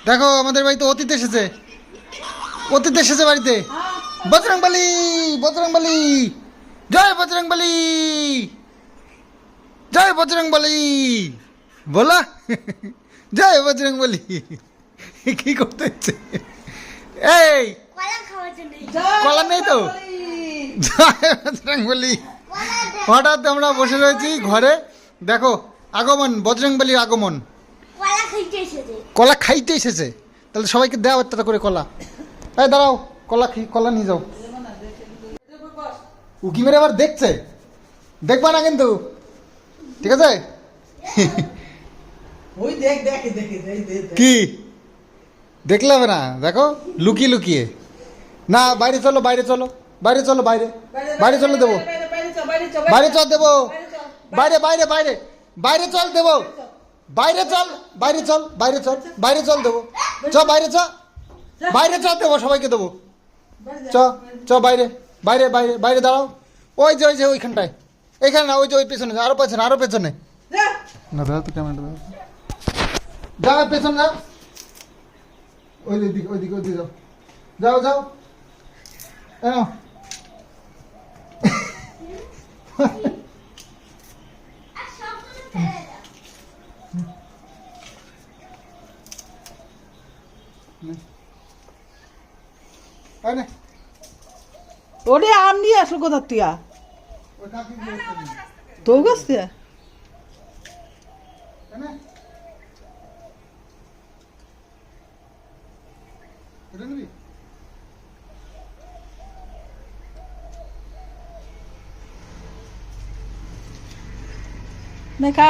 দেখো আমাদের বাড়িতে অতিথি এসেছে, অতিথি এসেছে বাড়িতে। বজরংবলী, বজরংবলী, জয় বজরংবলী, জয় বজরংবলী, বলা জয় বজরংবলী। কি করতে হচ্ছে? এই কলা নেই তো। জয় বজরংবলী। হঠাৎ আমরা বসে রয়েছি ঘরে, দেখো আগমন, বজরংবলীর আগমন। কলা খাইতে এসেছে, তাহলে সবাইকে দেওয়া একটা করে কলা। এই দাঁড়াও, কলা কলা নিয়ে যাও। উকি মেরে আবার দেখছে, দেখবা না কিন্তু, ঠিক আছে? কি দেখলে হবে না, দেখো লুকিয়ে লুকিয়ে। না বাইরে চলো, বাইরে চলো, বাইরে চলো, বাইরে বাইরে চলো দেবো, বাইরে চল দেবো, বাইরে বাইরে বাইরে বাইরে চল দেবো, বাইরে চল, বাইরে চল, বাইরে চল, বাইরে চল দেবো, চ বাইরে চ, বাইরে চল দেবো, সবাইকে দেবো, চ চ বাইরে বাইরে বাইরে বাইরে দাঁড়াও। ওই যে ওইখানটায়, এইখানে না, ওই যে ওই পেছনে, আরো পেছনে, আরো পেছনে। না দাদা তো ক্যামেরাটা দাও, যাও পেছনে যাও, ওই দিকে ওই দিকে ওই দিকে যাও, যাও যাও। ওরে আম নিয়ে আসলো কোথার তুইয়া, তো গাছ তুইয়া না খা,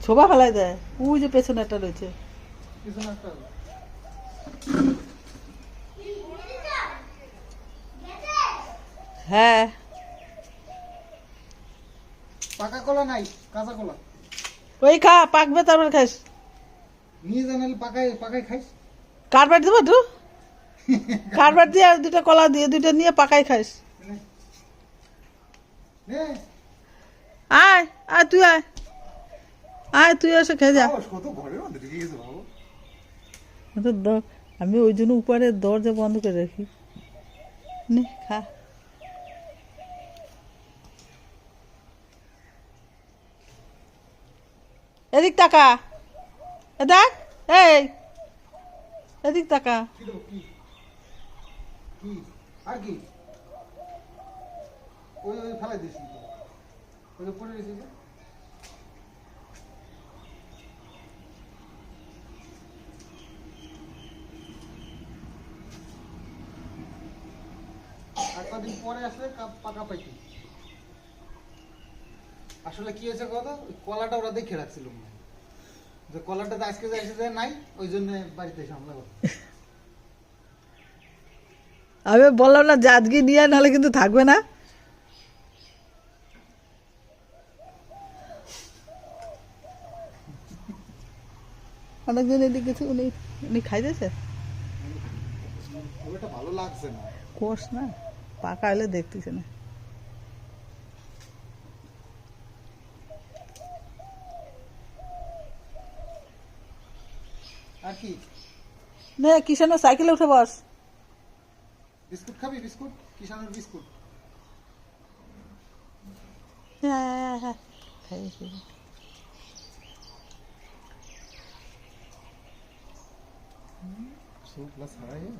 ছোবা ফেলাই দেয়। ওই যে পেছনে একটা রয়েছে। হ্যাঁ পাকা কলা নাই, কাঁচা কলা। ওই খা, পাকবে তারপরে খাইস। নিয়ে জানালে পাকায় পাকায় খাইস। কারবার দেবো তো, কারবার দিয়ে আর দুটা কলা দিয়ে দুইটা নিয়ে পাকাই খাইস। আয় আয় তুই আয়, আয় তুই এসে খেয়ে যা। আমি ওই জন্য উপরে দরজা বন্ধ করে রাখি। নে খা। এদিক তাকা, এ দেখ, এই এদিক তাকা। আর কি ওই ওই ফেলাই দিস, ওই পড়ে গেছে। আর কদিন পরে আসলে পাকা পাইতি। আসলে কি হয়েছে কথা, ওই কলাটা ওরা দেখে রাখছিল, যে কলাটা আজকে এসে নাই, ওই জন্য বাড়িতে এসে হামলা করে। আমি বললাম না যে আজকে নিয়ে নাহলে কিন্তু থাকবে না। অনেকজন এদিকে উনি উনি খাই দিয়েছে, ভালো লাগছে না, কোষ না পাকা হলে দেখতেছে না। আর কি নে কিষানের সাইকেলে উঠে বস। বিস্কুট খাবি? বিস্কুট, কিষানের বিস্কুট। হ্যাঁ খাইছি। सूप प्लस हरा है।